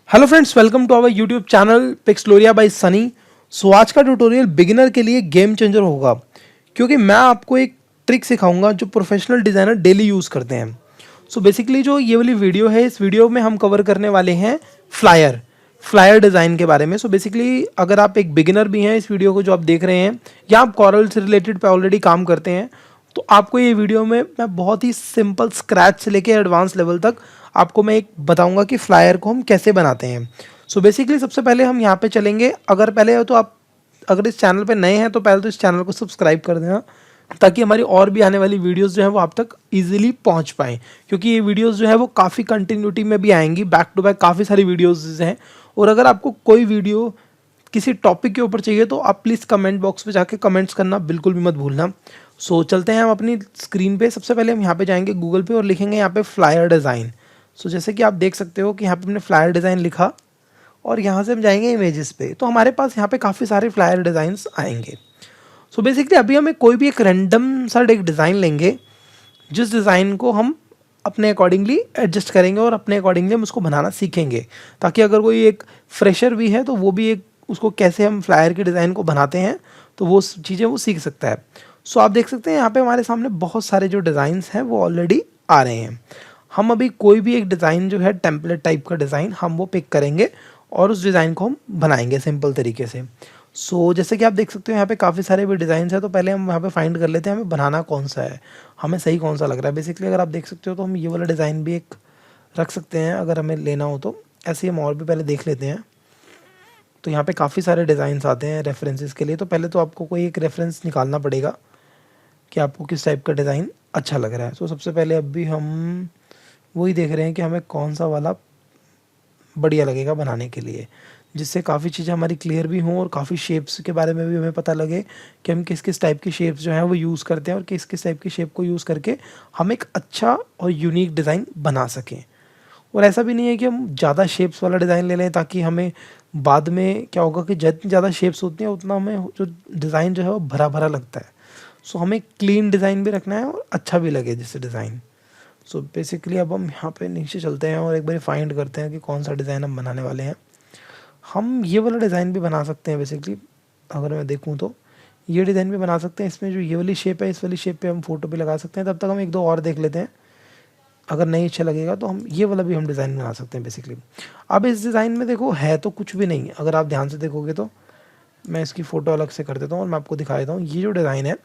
Hello friends, welcome to our YouTube channel Pixloria by Sunny. So आज का tutorial beginner के लिए गेम चेंजर होगा, क्योंकि मैं आपको एक ट्रिक सिखाऊंगा जो प्रोफेशनल डिज़ाइनर डेली यूज़ करते हैं। सो बेसिकली जो ये वाली वीडियो है, इस वीडियो में हम कवर करने वाले हैं फ्लायर फ्लायर डिज़ाइन के बारे में। सो बेसिकली अगर आप एक बिगिनर भी हैं, इस वीडियो को जो आप देख रहे हैं या आप कॉरल से रिलेटेड पे ऑलरेडी काम करते हैं, तो आपको ये वीडियो में मैं बहुत ही सिंपल स्क्रैच से लेके एडवांस लेवल तक आपको मैं एक बताऊंगा कि फ्लायर को हम कैसे बनाते हैं। सो बेसिकली सबसे पहले हम यहाँ पे चलेंगे। अगर पहले तो आप अगर इस चैनल पे नए हैं तो पहले तो इस चैनल को सब्सक्राइब कर देना, ताकि हमारी और भी आने वाली वीडियोस जो है वो आप तक इजीली पहुंच पाएँ, क्योंकि ये वीडियोस जो है वो काफ़ी कंटिन्यूटी में भी आएंगी, बैक टू बैक काफ़ी सारी वीडियोज़ हैं। और अगर आपको कोई वीडियो किसी टॉपिक के ऊपर चाहिए तो आप प्लीज़ कमेंट बॉक्स पे जाके कमेंट्स करना बिल्कुल भी मत भूलना। सो चलते हैं हम अपनी स्क्रीन पे। सबसे पहले हम यहाँ पे जाएंगे गूगल पे और लिखेंगे यहाँ पे फ्लायर डिज़ाइन। सो जैसे कि आप देख सकते हो कि यहाँ पे हमने फ्लायर डिज़ाइन लिखा और यहाँ से हम जाएंगे इमेजेस पे, तो हमारे पास यहाँ पे काफ़ी सारे फ्लायर डिज़ाइंस आएंगे। सो बेसिकली अभी हमें कोई भी एक रैंडम सा एक डिज़ाइन लेंगे, जिस डिज़ाइन को हम अपने अकॉर्डिंगली एडजस्ट करेंगे और अपने अकॉर्डिंगली हम उसको बनाना सीखेंगे, ताकि अगर कोई एक फ्रेशर भी है तो वो भी एक उसको कैसे हम फ्लायर के डिज़ाइन को बनाते हैं तो वो चीज़ें वो सीख सकता है। सो आप देख सकते हैं यहाँ पे हमारे सामने बहुत सारे जो डिज़ाइंस हैं वो ऑलरेडी आ रहे हैं। हम अभी कोई भी एक डिज़ाइन जो है टेम्पलेट टाइप का डिज़ाइन हम वो पिक करेंगे और उस डिज़ाइन को हम बनाएंगे सिंपल तरीके से। सो जैसे कि आप देख सकते हो यहाँ पे काफ़ी सारे भी डिज़ाइन है, तो पहले हम यहाँ पे फाइंड कर लेते हैं हमें बनाना कौन सा है, हमें सही कौन सा लग रहा है। बेसिकली अगर आप देख सकते हो तो हम ये वाला डिज़ाइन भी एक रख सकते हैं अगर हमें लेना हो तो। ऐसे ही हम और भी पहले देख लेते हैं। तो यहाँ पे काफ़ी सारे डिज़ाइंस आते हैं रेफरेंसेस के लिए, तो पहले तो आपको कोई एक रेफरेंस निकालना पड़ेगा कि आपको किस टाइप का डिज़ाइन अच्छा लग रहा है। तो सबसे पहले अभी हम वही देख रहे हैं कि हमें कौन सा वाला बढ़िया लगेगा बनाने के लिए, जिससे काफ़ी चीज़ें हमारी क्लियर भी हों और काफ़ी शेप्स के बारे में भी हमें पता लगे कि हम किस किस टाइप की शेप्स जो हैं वो यूज़ करते हैं और किस किस टाइप की शेप को यूज़ करके हम एक अच्छा और यूनिक डिज़ाइन बना सकें। और ऐसा भी नहीं है कि हम ज़्यादा शेप्स वाला डिज़ाइन ले लें, ताकि हमें बाद में क्या होगा कि जितनी ज़्यादा शेप्स होती हैं उतना हमें जो डिज़ाइन जो है वो भरा भरा लगता है। सो हमें क्लीन डिज़ाइन भी रखना है और अच्छा भी लगे जिससे डिज़ाइन। सो बेसिकली अब हम यहाँ पे नीचे चलते हैं और एक बार फाइंड करते हैं कि कौन सा डिज़ाइन हम बनाने वाले हैं। हम ये वाला डिज़ाइन भी बना सकते हैं बेसिकली। अगर मैं देखूँ तो ये डिज़ाइन भी बना सकते हैं। इसमें जो ये वाली शेप है, इस वाली शेप पे हम फ़ोटो भी लगा सकते हैं। तब तक हम एक दो और देख लेते हैं, अगर नहीं अच्छा लगेगा तो हम ये वाला भी हम डिज़ाइन बना सकते हैं बेसिकली। अब इस डिज़ाइन में देखो है तो कुछ भी नहीं, अगर आप ध्यान से देखोगे तो मैं इसकी फ़ोटो अलग से कर देता हूँ और मैं आपको दिखा देता हूँ। ये जो डिज़ाइन है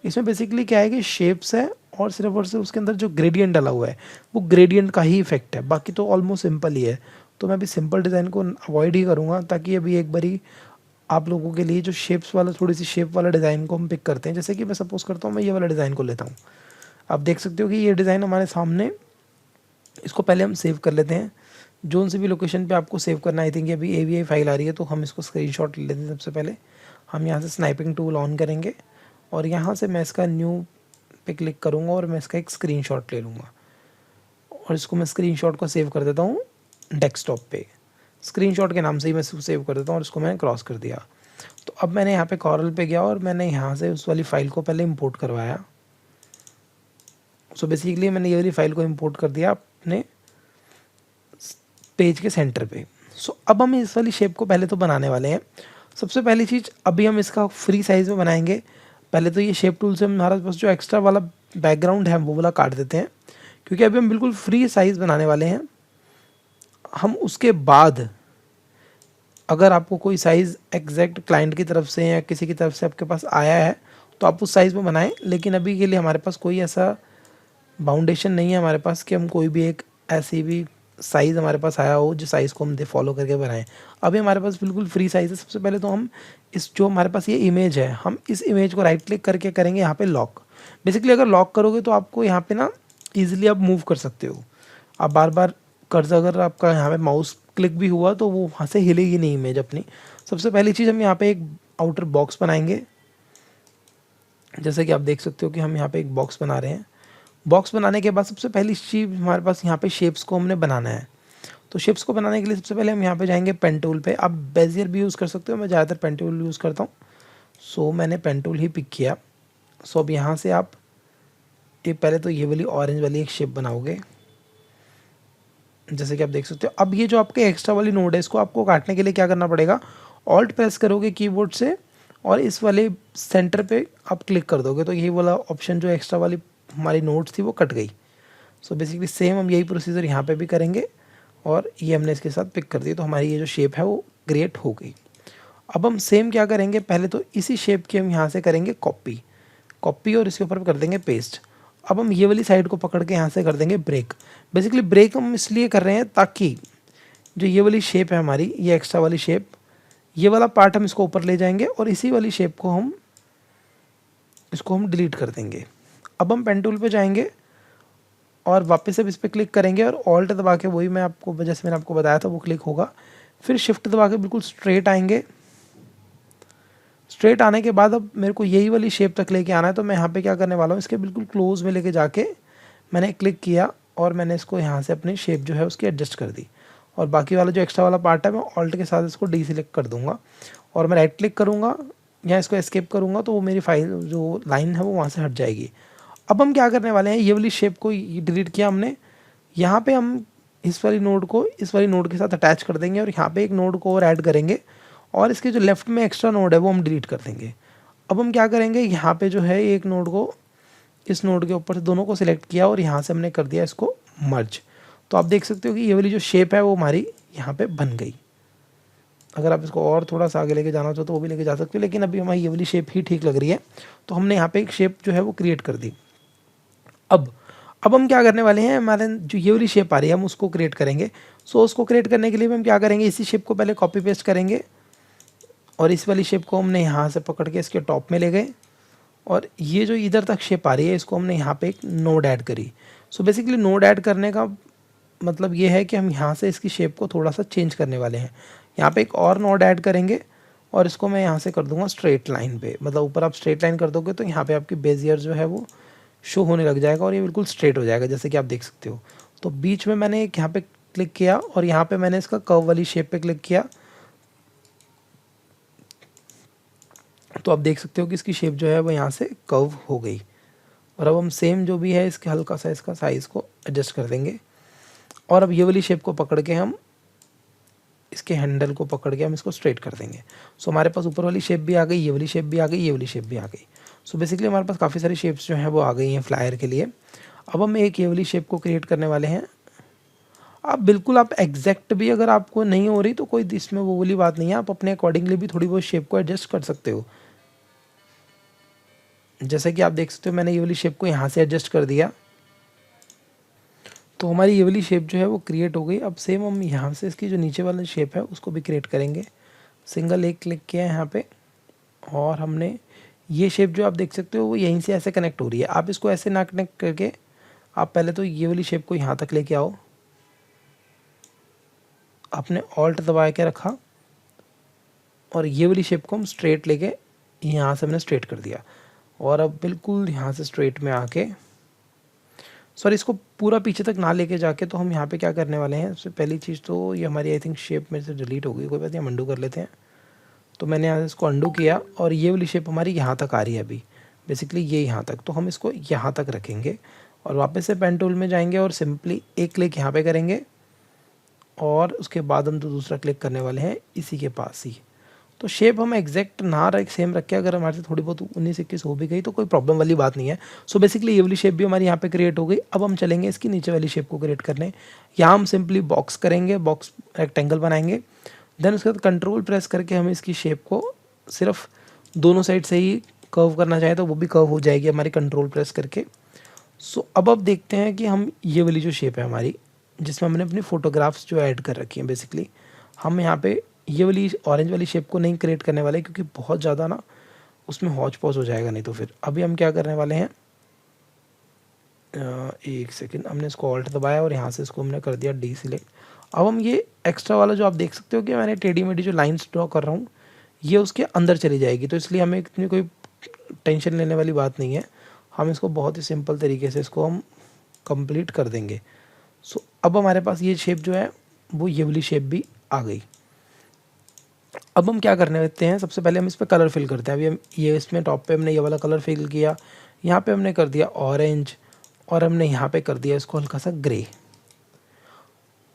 इसमें बेसिकली क्या है कि शेप्स है और सिर्फ और सिर्फ उसके अंदर जो ग्रेडियंट डाला हुआ है वो ग्रेडियंट का ही इफेक्ट है, बाकी तो ऑलमोस्ट सिंपल ही है। तो मैं अभी सिंपल डिज़ाइन को अवॉइड ही करूँगा, ताकि अभी एक बारी आप लोगों के लिए जो शेप्स वाला थोड़ी सी शेप वाला डिज़ाइन को हम पिक करते हैं। जैसे कि मैं सपोज़ करता हूँ मैं ये वाला डिज़ाइन को लेता हूँ। आप देख सकते हो कि ये डिज़ाइन हमारे सामने, इसको पहले हम सेव कर लेते हैं। जोन से भी लोकेशन पे आपको सेव करना, आई थिंक अभी AVI फाइल आ रही है तो हम इसको स्क्रीनशॉट ले लेते हैं। सबसे पहले हम यहाँ से स्नाइपिंग टूल ऑन करेंगे और यहाँ से मैं इसका न्यू पे क्लिक करूँगा और मैं इसका एक स्क्रीनशॉट ले लूँगा और इसको मैं स्क्रीनशॉट को सेव कर देता हूँ डेस्कटॉप पे। स्क्रीनशॉट के नाम से ही मैं इसको सेव कर देता हूँ और इसको मैंने क्रॉस कर दिया। तो अब मैंने यहाँ पे कॉरल पे गया और मैंने यहाँ से उस वाली फ़ाइल को पहले इंपोर्ट करवाया। सो बेसिकली मैंने ये वाली फ़ाइल को इंपोर्ट कर दिया अपने पेज के सेंटर पे। सो अब हम इस वाली शेप को पहले तो बनाने वाले हैं। सबसे पहली चीज़ अभी हम इसका फ्री साइज़ में बनाएंगे। पहले तो ये शेप टूल से हमारे पास जो एक्स्ट्रा वाला बैकग्राउंड है वो वाला काट देते हैं, क्योंकि अभी हम बिल्कुल फ्री साइज़ बनाने वाले हैं। हम उसके बाद अगर आपको कोई साइज़ एग्जैक्ट क्लाइंट की तरफ से या किसी की तरफ से आपके पास आया है तो आप उस साइज़ में बनाएं, लेकिन अभी के लिए हमारे पास कोई ऐसा बाउंडेशन नहीं है हमारे पास कि हम कोई भी एक ऐसी भी साइज़ हमारे पास आया हो जो साइज़ को हम दे फॉलो करके बनाएं। अभी हमारे पास बिल्कुल फ्री साइज़ है। सबसे पहले तो हम इस जो हमारे पास ये इमेज है, हम इस इमेज को राइट क्लिक करके करेंगे यहाँ पे लॉक। बेसिकली अगर लॉक करोगे तो आपको यहाँ पे ना ईजिली आप मूव कर सकते हो। आप बार बार कर्ज अगर आपका यहाँ पे माउस क्लिक भी हुआ तो वो वहाँ से हिलेगी नहीं इमेज अपनी। सबसे पहली चीज़ हम यहाँ पे एक आउटर बॉक्स बनाएंगे। जैसे कि आप देख सकते हो कि हम यहाँ पे एक बॉक्स बना रहे हैं। बॉक्स बनाने के बाद सबसे पहली चीज़ हमारे पास यहाँ पे शेप्स को हमने बनाना है। तो शेप्स को बनाने के लिए सबसे पहले हम यहाँ पे जाएंगे पेन टूल पे। आप बेजियर भी यूज़ कर सकते हो, मैं ज़्यादातर पेन टूल यूज़ करता हूँ। सो मैंने पेन टूल ही पिक किया। सो अब यहाँ से आप ये पहले तो ये वाली ऑरेंज वाली एक शेप बनाओगे। जैसे कि आप देख सकते हो। अब ये जो आपके एक्स्ट्रा वाली नोड है, इसको आपको काटने के लिए क्या करना पड़ेगा, ऑल्ट प्रेस करोगे कीबोर्ड से और इस वाले सेंटर पे आप क्लिक कर दोगे तो ये वाला ऑप्शन जो एक्स्ट्रा वाली हमारी नोट्स थी वो कट गई। सो बेसिकली सेम हम यही प्रोसीजर यहाँ पे भी करेंगे और ये हमने इसके साथ पिक कर दी तो हमारी ये जो शेप है वो क्रिएट हो गई। अब हम सेम क्या करेंगे, पहले तो इसी शेप की हम यहाँ से करेंगे कॉपी और इसके ऊपर कर देंगे पेस्ट। अब हम ये वाली साइड को पकड़ के यहाँ से कर देंगे ब्रेक। बेसिकली ब्रेक हम इसलिए कर रहे हैं ताकि जो ये वाली शेप है हमारी, ये एक्स्ट्रा वाली शेप, ये वाला पार्ट हम इसको ऊपर ले जाएंगे और इसी वाली शेप को हम डिलीट कर देंगे। अब हम पेन टूल पे जाएंगे और वापस से इस पर क्लिक करेंगे और ऑल्ट दबा के, वही मैं आपको जैसे मैंने आपको बताया था वो क्लिक होगा। फिर शिफ्ट दबा के बिल्कुल स्ट्रेट आएंगे। स्ट्रेट आने के बाद अब मेरे को यही वाली शेप तक लेके आना है तो मैं यहाँ पे क्या करने वाला हूँ, इसके बिल्कुल क्लोज में लेके जाके मैंने क्लिक किया और मैंने इसको यहाँ से अपनी शेप जो है उसकी एडजस्ट कर दी। और बाकी वाला जो एक्स्ट्रा वाला पार्ट है मैं ऑल्ट के साथ इसको डीसिलेक्ट कर दूंगा और मैं राइट क्लिक करूँगा या इसको एस्केप करूँगा तो वो मेरी फाइल जो लाइन है वो वहाँ से हट जाएगी। अब हम क्या करने वाले हैं, ये वाली शेप को डिलीट किया हमने, यहाँ पे हम इस वाली नोड को इस वाली नोड के साथ अटैच कर देंगे और यहाँ पे एक नोड को और ऐड करेंगे और इसके जो लेफ्ट में एक्स्ट्रा नोड है वो हम डिलीट कर देंगे। अब हम क्या करेंगे, यहाँ पे जो है एक नोड को इस नोड के ऊपर से दोनों को सिलेक्ट किया और यहाँ से हमने कर दिया इसको मर्ज। तो आप देख सकते हो कि ये वाली जो शेप है वो हमारी यहाँ पे बन गई। अगर आप इसको और थोड़ा सा आगे लेके जाना चाहो तो वो भी लेके जा सकते हो, लेकिन अभी हमारी ये वाली शेप ही ठीक लग रही है तो हमने यहाँ पे एक शेप जो है वो क्रिएट कर दी। अब हम क्या करने वाले हैं, हमारे जो ये वाली शेप आ रही है हम उसको क्रिएट करेंगे। सो उसको क्रिएट करने के लिए हम क्या करेंगे, इसी शेप को पहले कॉपी पेस्ट करेंगे और इस वाली शेप को हमने यहाँ से पकड़ के इसके टॉप में ले गए और ये जो इधर तक शेप आ रही है इसको हमने यहाँ पे एक नोड ऐड करी। सो बेसिकली नोड ऐड करने का मतलब ये है कि हम यहाँ से इसकी शेप को थोड़ा सा चेंज करने वाले हैं। यहाँ पे एक और नोड ऐड करेंगे और इसको मैं यहाँ से कर दूंगा स्ट्रेट लाइन पे, मतलब ऊपर आप स्ट्रेट लाइन कर दोगे तो यहाँ पे आपकी बेजियर जो है वो शो होने लग जाएगा और ये बिल्कुल स्ट्रेट हो जाएगा जैसे कि आप देख सकते हो। तो बीच में मैंने एक यहाँ पे क्लिक किया और यहाँ पे मैंने इसका कर्व वाली शेप पे क्लिक किया तो आप देख सकते हो कि इसकी शेप जो है वो यहाँ से कर्व हो गई। और अब हम सेम जो भी है इसके हल्का सा इसका साइज़ को एडजस्ट कर देंगे और अब ये वाली शेप को पकड़ के हम इसके हैंडल को पकड़ के हम इसको स्ट्रेट कर देंगे। सो हमारे पास ऊपर वाली शेप भी आ गई, ये वाली शेप भी आ गई, ये वाली शेप भी आ गई। सो बेसिकली हमारे पास काफ़ी सारी शेप्स जो हैं वो आ गई हैं फ्लायर के लिए। अब हम एक ये वाली शेप को क्रिएट करने वाले हैं। आप एग्जैक्ट भी अगर आपको नहीं हो रही तो कोई इसमें वो वाली बात नहीं है, आप अपने अकॉर्डिंगली भी थोड़ी बहुत शेप को एडजस्ट कर सकते हो। जैसे कि आप देख सकते हो मैंने ये वाली शेप को यहाँ से एडजस्ट कर दिया तो हमारी ये वाली शेप जो है वो क्रिएट हो गई। अब सेम हम यहाँ से इसकी जो नीचे वाली शेप है उसको भी क्रिएट करेंगे। सिंगल एक क्लिक किया है यहाँ पे और हमने ये शेप जो आप देख सकते हो वो यहीं से ऐसे कनेक्ट हो रही है। आप इसको ऐसे ना कनेक्ट करके आप पहले तो ये वाली शेप को यहाँ तक लेके आओ, आपने ऑल्ट दबा के रखा और ये वाली शेप को हम स्ट्रेट लेके यहाँ से हमने स्ट्रेट कर दिया और अब बिल्कुल यहाँ से स्ट्रेट में आके सॉरी इसको पूरा पीछे तक ना लेके जाके तो हम यहाँ पे क्या करने वाले हैं, सबसे पहली चीज़ तो ये हमारी आई थिंक शेप मेरे से डिलीट हो गई, कोई बात नहीं हम अंडू कर लेते हैं। तो मैंने यहाँ से इसको अंडू किया और ये वाली शेप हमारी यहाँ तक आ रही है अभी, बेसिकली ये यहाँ तक, तो हम इसको यहाँ तक रखेंगे और वापस से पेन टूल में जाएंगे और सिंपली एक क्लिक यहाँ पे करेंगे और उसके बाद हम तो दूसरा क्लिक करने वाले हैं इसी के पास ही। तो शेप हम एग्जैक्ट ना सेम रख के अगर हमारे से थोड़ी बहुत 19-21 हो भी गई तो कोई प्रॉब्लम वाली बात नहीं है। सो बेसिकली ये वाली शेप भी हमारी यहाँ पे क्रिएट हो गई। अब हम चलेंगे इसकी नीचे वाली शेप को क्रिएट करने। यहाँ हम सिंपली बॉक्स करेंगे, बॉक्स रेक्टेंगल बनाएंगे, देन उसके बाद कंट्रोल प्रेस करके हम इसकी शेप को सिर्फ दोनों साइड से ही कर्व करना चाहें तो वो भी कर्व हो जाएगी हमारी कंट्रोल प्रेस करके। सो अब देखते हैं कि हम ये वाली जो शेप है हमारी जिसमें हमने अपनी फ़ोटोग्राफ्स जो ऐड कर रखी हैं, बेसिकली हम यहाँ पे ये वाली ऑरेंज वाली शेप को नहीं क्रिएट करने वाले क्योंकि बहुत ज़्यादा ना उसमें हौच पौच हो जाएगा नहीं तो फिर अभी हम क्या करने वाले हैं, एक सेकेंड, हमने इसको ऑल्ट दबाया और यहाँ से इसको हमने कर दिया डीसिलेक्ट। अब हम ये एक्स्ट्रा वाला जो आप देख सकते हो कि मैंने टेढ़ी मेढ़ी जो लाइंस ड्रॉ कर रहा हूँ ये उसके अंदर चली जाएगी, तो इसलिए हमें इतनी कोई टेंशन लेने वाली बात नहीं है। हम इसको बहुत ही सिंपल तरीके से इसको हम कंप्लीट कर देंगे। सो अब हमारे पास ये शेप जो है वो ये वाली शेप भी आ गई। अब हम क्या करने देते हैं, सबसे पहले हम इस पर कलर फिल करते हैं। अभी हम ये इसमें टॉप पे हमने ये वाला कलर फिल किया, यहाँ पे हमने कर दिया ऑरेंज और हमने यहाँ पे कर दिया इसको हल्का सा ग्रे।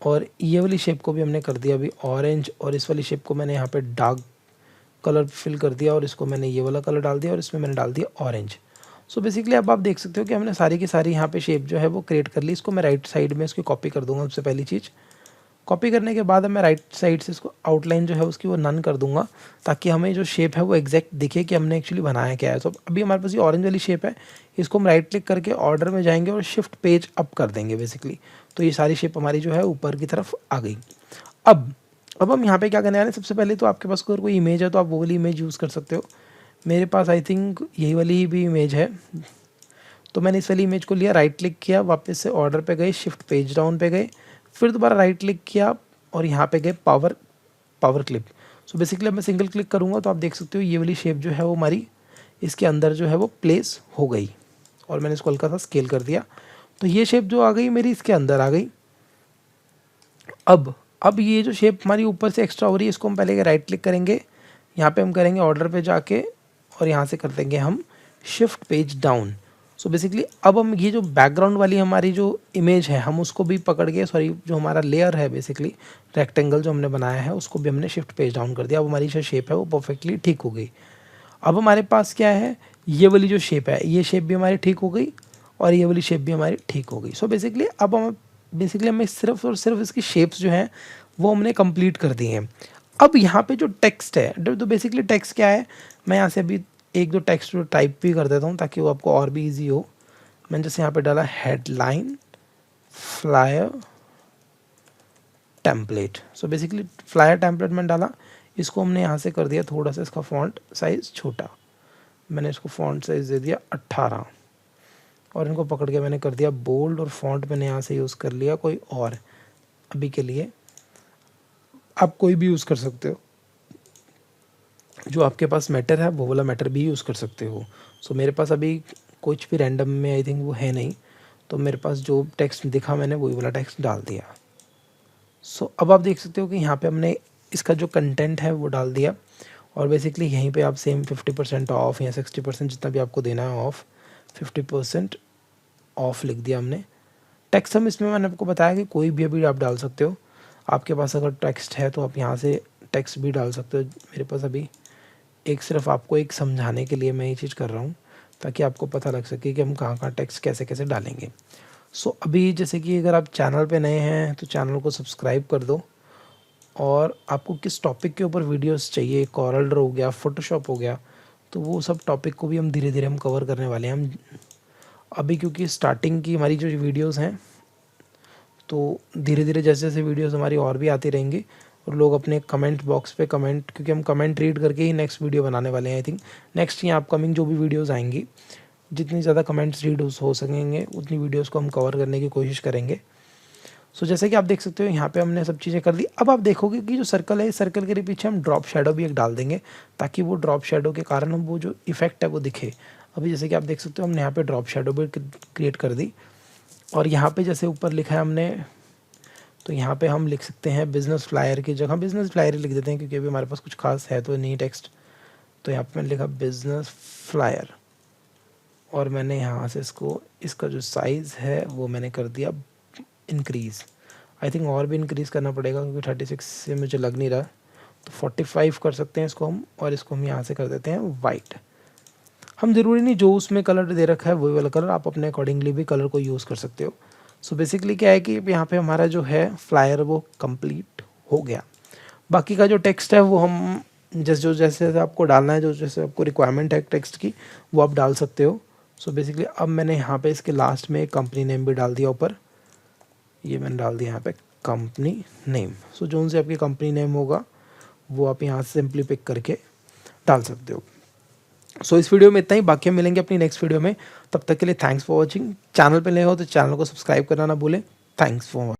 और ये वाली शेप को भी हमने कर दिया अभी ऑरेंज, और इस वाली शेप को मैंने यहाँ पे डार्क कलर फिल कर दिया और इसको मैंने ये वाला कलर डाल दिया और इसमें मैंने डाल दिया ऑरेंज। सो बेसिकली अब आप देख सकते हो कि हमने सारी की सारी यहाँ पे शेप जो है वो क्रिएट कर ली। इसको मैं राइट साइड में इसकी कॉपी कर दूंगा। सबसे पहली चीज़ कॉपी करने के बाद अब मैं राइट साइड से इसको आउटलाइन जो है उसकी वो नन कर दूंगा, ताकि हमें जो शेप है वो एग्जैक्ट दिखे कि हमने एक्चुअली बनाया क्या है। तो अभी हमारे पास ये ऑरेंज वाली शेप है, इसको हम राइट क्लिक करके ऑर्डर में जाएंगे और शिफ्ट पेज अप कर देंगे बेसिकली। तो ये सारी शेप हमारी जो है ऊपर की तरफ आ गई। अब हम यहाँ पे क्या करने वाले हैं, सबसे पहले तो आपके पास अगर कोई इमेज है तो आप वो वाली इमेज यूज़ कर सकते हो। मेरे पास आई थिंक यही वाली भी इमेज है, तो मैंने इस वाली इमेज को लिया, राइट क्लिक किया, वापस से ऑर्डर पे गए, शिफ्ट पेज डाउन पे गए, फिर दोबारा राइट क्लिक किया और यहाँ पे गए पावर क्लिप। सो बेसिकली अब मैं सिंगल क्लिक करूँगा तो आप देख सकते हो ये वाली शेप जो है वो हमारी इसके अंदर जो है वो प्लेस हो गई, और मैंने इसको हल्का सा स्केल कर दिया। तो ये शेप जो आ गई मेरी इसके अंदर आ गई। अब ये जो शेप हमारी ऊपर से एक्स्ट्रा हो रही है, इसको हम पहले राइट क्लिक करेंगे, यहाँ पे हम करेंगे ऑर्डर पे जाके और यहाँ से कर देंगे हम shift page down. So basically अब हम ये जो बैकग्राउंड वाली हमारी जो इमेज है हम उसको भी पकड़ के, सॉरी जो हमारा लेयर है बेसिकली रेक्टेंगल जो हमने बनाया है उसको भी हमने शिफ्ट पेज डाउन कर दिया। अब हमारी जो शेप है वो परफेक्टली ठीक हो गई। अब हमारे पास क्या है, ये वाली जो शेप है ये शेप भी हमारी ठीक हो गई और ये वाली शेप भी हमारी ठीक हो गई। सो बेसिकली अब हमें सिर्फ और सिर्फ इसकी शेप्स जो हैं वो हमने कंप्लीट कर दी हैं। अब यहाँ पे जो टेक्स्ट है, तो बेसिकली टेक्स्ट क्या है, मैं यहाँ से अभी एक दो टेक्स्ट टाइप भी कर देता हूँ ताकि वो आपको और भी इजी हो। मैंने जैसे यहाँ पे डाला headline flyer template. So basically flyer template मैंने डाला, इसको हमने यहाँ से कर दिया थोड़ा सा इसका फॉन्ट साइज़ छोटा। मैंने इसको फॉन्ट साइज़ दे दिया 18 और इनको पकड़ के मैंने कर दिया बोल्ड, और फॉन्ट मैंने यहाँ से यूज़ कर लिया कोई और। अभी के लिए आप कोई भी यूज़ कर सकते हो, जो आपके पास मैटर है वो वाला मैटर भी यूज़ कर सकते हो। सो मेरे पास अभी कुछ भी रैंडम में आई थिंक वो है नहीं, तो मेरे पास जो टेक्स्ट दिखा मैंने वही वाला टेक्स्ट डाल दिया। सो अब आप देख सकते हो कि यहाँ पे हमने इसका जो कंटेंट है वो डाल दिया, और बेसिकली यहीं पे आप सेम 50% ऑफ या 60% जितना भी आपको देना है ऑफ, 50% ऑफ लिख दिया हमने। टेक्स्ट हम इसमें मैंने आपको बताया कि कोई भी अभी आप डाल सकते हो, आपके पास अगर टेक्स्ट है तो आप यहाँ से टेक्स्ट भी डाल सकते हो। मेरे पास अभी एक सिर्फ आपको एक समझाने के लिए मैं ये चीज़ कर रहा हूँ ताकि आपको पता लग सके कि हम कहाँ कहाँ टेक्स्ट कैसे कैसे डालेंगे। सो अभी जैसे कि अगर आप चैनल पे नए हैं तो चैनल को सब्सक्राइब कर दो, और आपको किस टॉपिक के ऊपर वीडियोस चाहिए, कॉरल ड्रॉ हो गया, फोटोशॉप हो गया, तो वो सब टॉपिक को भी हम धीरे धीरे हम कवर करने वाले हैं। हम अभी क्योंकि स्टार्टिंग की हमारी जो वीडियोस हैं, तो धीरे धीरे जैसे जैसे वीडियोस हमारी और भी आती रहेंगी और लोग अपने कमेंट बॉक्स पे कमेंट, क्योंकि हम कमेंट रीड करके ही नेक्स्ट वीडियो बनाने वाले हैं। आई थिंक नेक्स्ट या अपकमिंग जो भी वीडियोस आएंगी, जितनी ज़्यादा कमेंट्स रीड हो सकेंगे उतनी वीडियोस को हम कवर करने की कोशिश करेंगे। सो जैसे कि आप देख सकते हो यहाँ पे हमने सब चीज़ें कर दी। अब आप देखोगे कि जो सर्कल है, इस सर्कल के पीछे हम ड्रॉप शेडो भी एक डाल देंगे, ताकि वो ड्रॉप शेडो के कारण हम वो जो इफेक्ट है वो दिखे। अभी जैसे कि आप देख सकते हो हमने यहाँ पे ड्रॉप शेडो भी क्रिएट कर दी, और यहाँ पे जैसे ऊपर लिखा है हमने, तो यहाँ पे हम लिख सकते हैं बिज़नेस फ्लायर की जगह बिज़नेस फ्लायर ही लिख देते हैं, क्योंकि अभी हमारे पास कुछ खास है तो नहीं टेक्स्ट। तो यहाँ पे मैंने लिखा बिज़नेस फ्लायर, और मैंने यहाँ से इसका जो साइज़ है वो मैंने कर दिया इंक्रीज़। आई थिंक और भी इंक्रीज़ करना पड़ेगा क्योंकि 36 से मुझे लग नहीं रहा, तो 45 कर सकते हैं इसको हम, और इसको हम यहाँ से कर देते हैं वाइट। हम ज़रूरी नहीं जो उसमें कलर दे रखा है वही वाला कलर, आप अपने अकॉर्डिंगली भी कलर को यूज़ कर सकते हो। सो बेसिकली क्या है कि यहाँ पे हमारा जो है फ्लायर वो कंप्लीट हो गया। बाकी का जो टेक्स्ट है वो हम जैसे जैसे आपको डालना है, जो जैसे आपको रिक्वायरमेंट है टेक्स्ट की वो आप डाल सकते हो। सो बेसिकली अब मैंने यहाँ पे इसके लास्ट में कंपनी नेम भी डाल दिया ऊपर, ये मैंने डाल दिया यहाँ पे कंपनी नेम। सो जो उनसे आपकी कंपनी नेम होगा वो आप यहाँ से सिंपली पिक करके डाल सकते हो। सो इस वीडियो में इतना ही, बाकी हम मिलेंगे अपनी नेक्स्ट वीडियो में। तब तक के लिए थैंक्स फॉर वॉचिंग। चैनल पे नए हो तो चैनल को सब्सक्राइब करना ना भूलें। Thanks for